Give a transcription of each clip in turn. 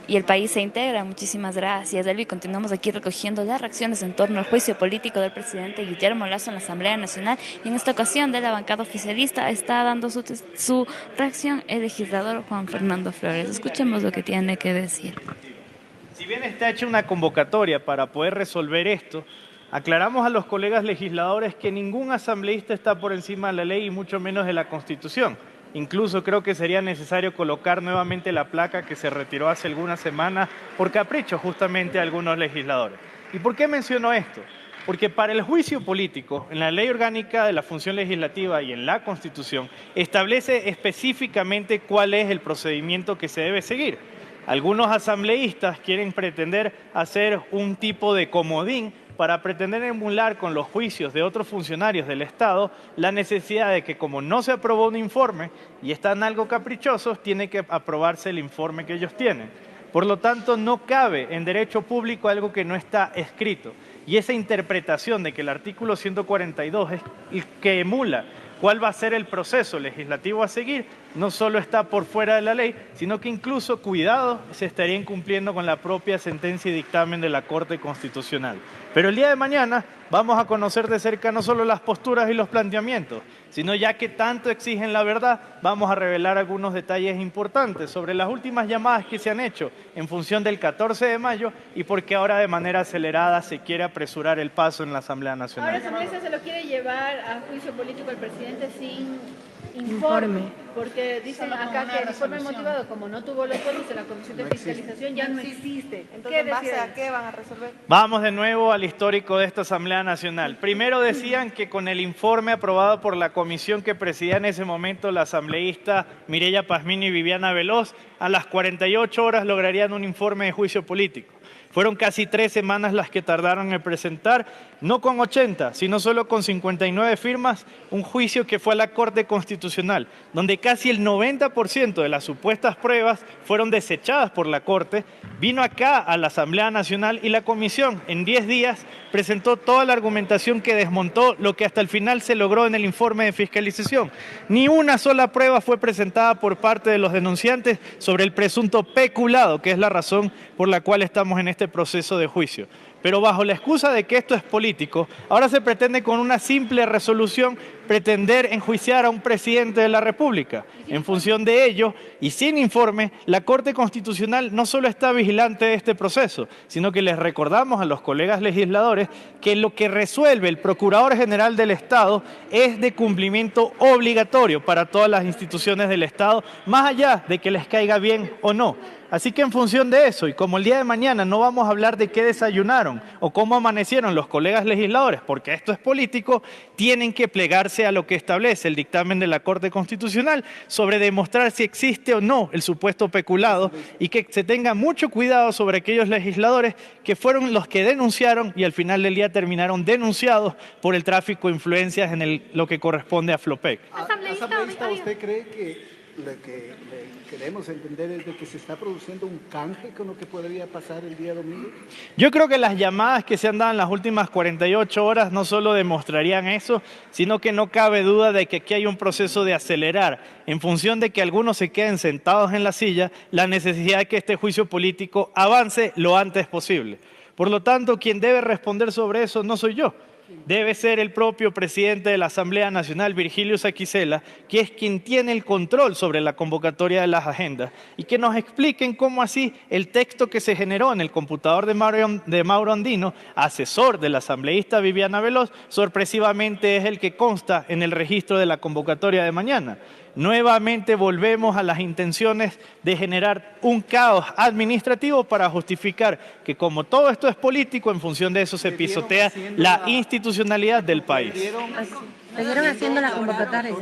y el país se integra. Muchísimas gracias, Elvi. Continuamos aquí recogiendo las reacciones en torno al juicio político del presidente Guillermo Lasso en la Asamblea Nacional. Y en esta ocasión, de la bancada oficialista, está dando su reacción el legislador Juan Fernando Flores. Escuchemos lo que tiene que decir. Si bien está hecha una convocatoria para poder resolver esto, aclaramos a los colegas legisladores que ningún asambleísta está por encima de la ley y mucho menos de la Constitución. Incluso creo que sería necesario colocar nuevamente la placa que se retiró hace algunas semanas por capricho justamente de algunos legisladores. ¿Y por qué menciono esto? Porque para el juicio político, en la Ley Orgánica de la Función Legislativa y en la Constitución, establece específicamente cuál es el procedimiento que se debe seguir. Algunos asambleístas quieren pretender hacer un tipo de comodín para pretender emular con los juicios de otros funcionarios del Estado la necesidad de que, como no se aprobó un informe y están algo caprichosos, tiene que aprobarse el informe que ellos tienen. Por lo tanto, no cabe en derecho público algo que no está escrito. Y esa interpretación de que el artículo 142 es el que emula cuál va a ser el proceso legislativo a seguir, no solo está por fuera de la ley, sino que incluso, cuidado, se estaría incumpliendo con la propia sentencia y dictamen de la Corte Constitucional. Pero el día de mañana vamos a conocer de cerca no solo las posturas y los planteamientos, sino ya que tanto exigen la verdad, vamos a revelar algunos detalles importantes sobre las últimas llamadas que se han hecho en función del 14 de mayo y por qué ahora de manera acelerada se quiere apresurar el paso en la Asamblea Nacional. Ahora Asamblea se lo quiere llevar a juicio político al presidente sin informe, porque dicen acá que el informe motivado, como no tuvo los votos de la Comisión de Fiscalización, ya no existe. Entonces, ¿en base a qué van a resolver? Vamos de nuevo al histórico de esta Asamblea Nacional. Primero decían que con el informe aprobado por la comisión que presidía en ese momento la asambleísta Mireya Pazmiño y Viviana Veloz, a las 48 horas lograrían un informe de juicio político. Fueron casi 3 semanas las que tardaron en presentar, no con 80, sino solo con 59 firmas, un juicio que fue a la Corte Constitucional, donde casi el 90% de las supuestas pruebas fueron desechadas por la Corte, vino acá a la Asamblea Nacional y la Comisión en 10 días presentó toda la argumentación que desmontó lo que hasta el final se logró en el informe de fiscalización. Ni una sola prueba fue presentada por parte de los denunciantes sobre el presunto peculado, que es la razón por la cual estamos en este proceso de juicio. Pero bajo la excusa de que esto es político, ahora se pretende con una simple resolución pretender enjuiciar a un presidente de la República. En función de ello, y sin informe, la Corte Constitucional no solo está vigilante de este proceso, sino que les recordamos a los colegas legisladores que lo que resuelve el Procurador General del Estado es de cumplimiento obligatorio para todas las instituciones del Estado, más allá de que les caiga bien o no. Así que en función de eso, y como el día de mañana no vamos a hablar de qué desayunaron o cómo amanecieron los colegas legisladores, porque esto es político, tienen que plegarse a lo que establece el dictamen de la Corte Constitucional sobre demostrar si existe o no el supuesto peculado y que se tenga mucho cuidado sobre aquellos legisladores que fueron los que denunciaron y al final del día terminaron denunciados por el tráfico de influencias en lo que corresponde a Flopec. Asambleísta, ¿usted cree que lo que queremos entender es de que se está produciendo un canje con lo que podría pasar el día domingo? Yo creo que las llamadas que se han dado en las últimas 48 horas no solo demostrarían eso, sino que no cabe duda de que aquí hay un proceso de acelerar, en función de que algunos se queden sentados en la silla, la necesidad de que este juicio político avance lo antes posible. Por lo tanto, quien debe responder sobre eso no soy yo. Debe ser el propio presidente de la Asamblea Nacional, Virgilio Saquicela, que es quien tiene el control sobre la convocatoria de las agendas y que nos expliquen cómo así el texto que se generó en el computador de Mauro Andino, asesor de la asambleísta Viviana Veloz, sorpresivamente es el que consta en el registro de la convocatoria de mañana. Nuevamente volvemos a las intenciones de generar un caos administrativo para justificar que como todo esto es político, en función de eso se pisotea la institucionalidad del país. Siguieron haciendo la convocatoria.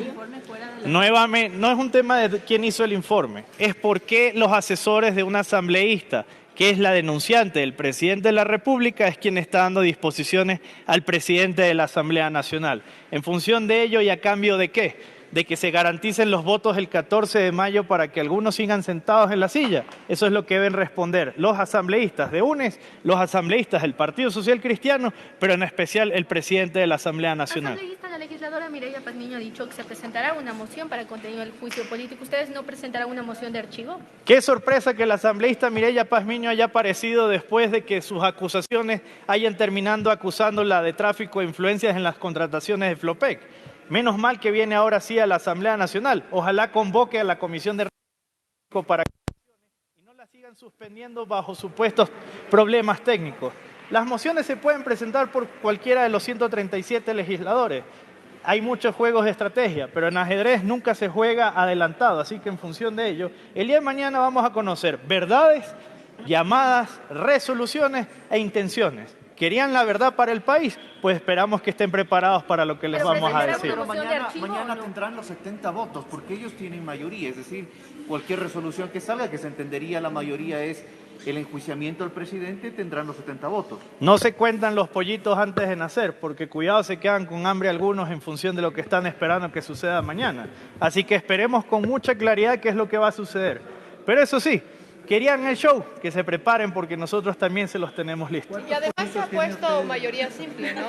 Nuevamente, no es un tema de quién hizo el informe, es por qué los asesores de una asambleísta, que es la denunciante del presidente de la República, es quien está dando disposiciones al presidente de la Asamblea Nacional. En función de ello y a cambio de ¿qué? De que se garanticen los votos el 14 de mayo para que algunos sigan sentados en la silla. Eso es lo que deben responder los asambleístas de UNES, los asambleístas del Partido Social Cristiano, pero en especial el presidente de la Asamblea Nacional. legisladora Mireya Pazmiño ha dicho que se presentará una moción para el contenido del juicio político. ¿Ustedes no presentarán una moción de archivo? Qué sorpresa que la asambleísta Mireya Pazmiño haya aparecido después de que sus acusaciones hayan terminado acusándola de tráfico de influencias en las contrataciones de Flopec. Menos mal que viene ahora sí a la Asamblea Nacional. Ojalá convoque a la Comisión de para y no la sigan suspendiendo bajo supuestos problemas técnicos. Las mociones se pueden presentar por cualquiera de los 137 legisladores. Hay muchos juegos de estrategia, pero en ajedrez nunca se juega adelantado, así que en función de ello, el día de mañana vamos a conocer verdades, llamadas, resoluciones e intenciones. ¿Querían la verdad para el país? Pues esperamos que estén preparados para lo que les vamos a decir. Pero Mañana tendrán los 70 votos, porque ellos tienen mayoría, es decir, cualquier resolución que salga, que se entendería la mayoría es el enjuiciamiento del presidente, tendrán los 70 votos. No se cuentan los pollitos antes de nacer, porque cuidado se quedan con hambre algunos en función de lo que están esperando que suceda mañana. Así que esperemos con mucha claridad qué es lo que va a suceder. Pero eso sí, querían el show, que se preparen porque nosotros también se los tenemos listos. Y además se ha puesto mayoría simple, ¿no?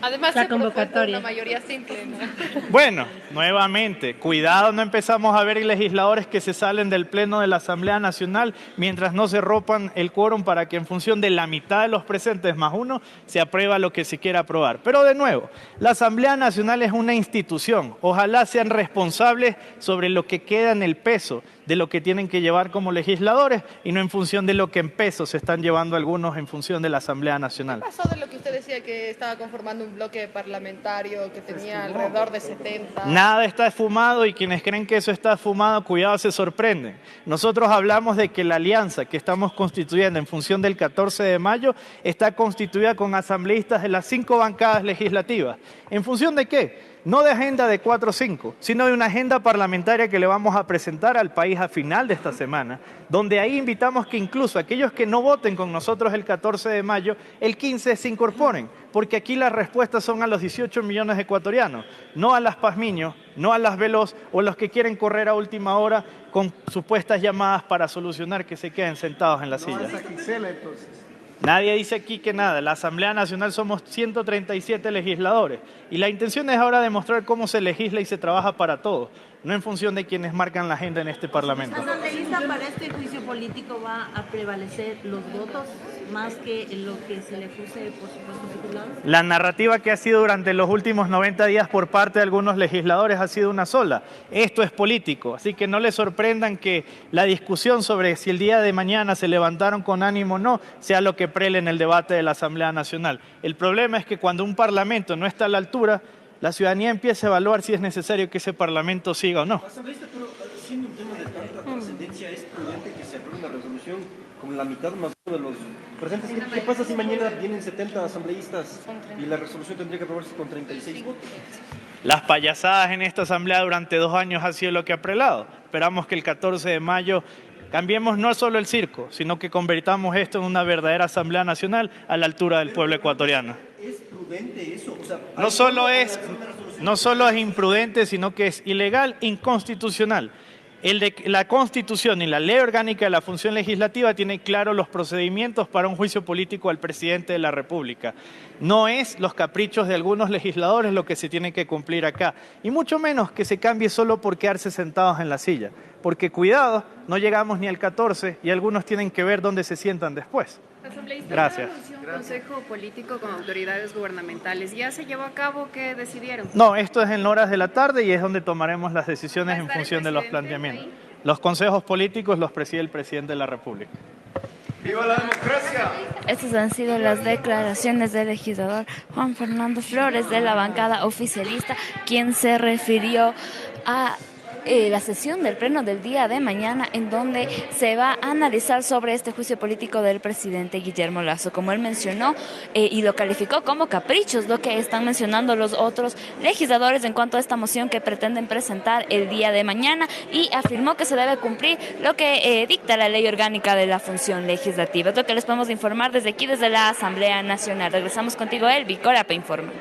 Además La se propuso convocatoria. una mayoría simple, ¿no? Bueno, nuevamente, cuidado, no empezamos a ver legisladores que se salen del pleno de la Asamblea Nacional mientras no se ropan el quórum para que en función de la mitad de los presentes más uno se aprueba lo que se quiera aprobar. Pero de nuevo, la Asamblea Nacional es una institución. Ojalá sean responsables sobre lo que queda en el peso de lo que tienen que llevar como legisladores y no en función de lo que en pesos se están llevando algunos en función de la Asamblea Nacional. ¿Qué pasó de lo que usted decía que estaba conformando un bloque parlamentario que tenía alrededor de 70? Nada está esfumado y quienes creen que eso está esfumado, cuidado, se sorprenden. Nosotros hablamos de que la alianza que estamos constituyendo en función del 14 de mayo está constituida con asambleístas de las 5 bancadas legislativas. ¿En función de qué? No de agenda de 4 o 5, sino de una agenda parlamentaria que le vamos a presentar al país a final de esta semana, donde ahí invitamos que incluso aquellos que no voten con nosotros el 14 de mayo, el 15 se incorporen, porque aquí las respuestas son a los 18 millones de ecuatorianos, no a las Pazmiño, no a las Veloz o los que quieren correr a última hora con supuestas llamadas para solucionar que se queden sentados en la silla. Nadie dice aquí que nada, la Asamblea Nacional somos 137 legisladores y la intención es ahora demostrar cómo se legisla y se trabaja para todos, no en función de quienes marcan la agenda en este Parlamento. ¿La asambleísta para este juicio político va a prevalecer los votos más que lo que se le acuse por supuestos titulados? La narrativa que ha sido durante los últimos 90 días por parte de algunos legisladores ha sido una sola. Esto es político, así que no les sorprendan que la discusión sobre si el día de mañana se levantaron con ánimo o no sea lo que prele en el debate de la Asamblea Nacional. El problema es que cuando un Parlamento no está a la altura, la ciudadanía empieza a evaluar si es necesario que ese Parlamento siga o no. Asambleísta, pero siendo un tema de tanta trascendencia, ¿es prudente que se apruebe una resolución con la mitad más uno de los presentes? ¿Qué pasa si mañana vienen 70 asambleístas y la resolución tendría que aprobarse con 36 votos? Las payasadas en esta Asamblea durante 2 años ha sido lo que ha prelado. Esperamos que el 14 de mayo cambiemos no solo el circo, sino que convirtamos esto en una verdadera Asamblea Nacional a la altura del pueblo ecuatoriano. ¿Es prudente eso? O sea, No solo es imprudente, sino que es ilegal, inconstitucional. La Constitución y la Ley Orgánica de la Función Legislativa tienen claros los procedimientos para un juicio político al presidente de la República. No es los caprichos de algunos legisladores lo que se tiene que cumplir acá, y mucho menos que se cambie solo por quedarse sentados en la silla. Porque cuidado, no llegamos ni al 14 y algunos tienen que ver dónde se sientan después. Gracias. Un consejo político con autoridades gubernamentales. ¿Ya se llevó a cabo? ¿Qué decidieron? No, esto es en horas de la tarde y es donde tomaremos las decisiones en función de los planteamientos. Los consejos políticos los preside el presidente de la República. ¡Viva la democracia! Estas han sido las declaraciones del legislador Juan Fernando Flores de la bancada oficialista, quien se refirió a la sesión del pleno del día de mañana, en donde se va a analizar sobre este juicio político del presidente Guillermo Lasso. Como él mencionó y lo calificó como caprichos, lo que están mencionando los otros legisladores en cuanto a esta moción que pretenden presentar el día de mañana, y afirmó que se debe cumplir lo que dicta la Ley Orgánica de la Función Legislativa. Es lo que les podemos informar desde aquí, desde la Asamblea Nacional. Regresamos contigo, Elvi. Corapa informa.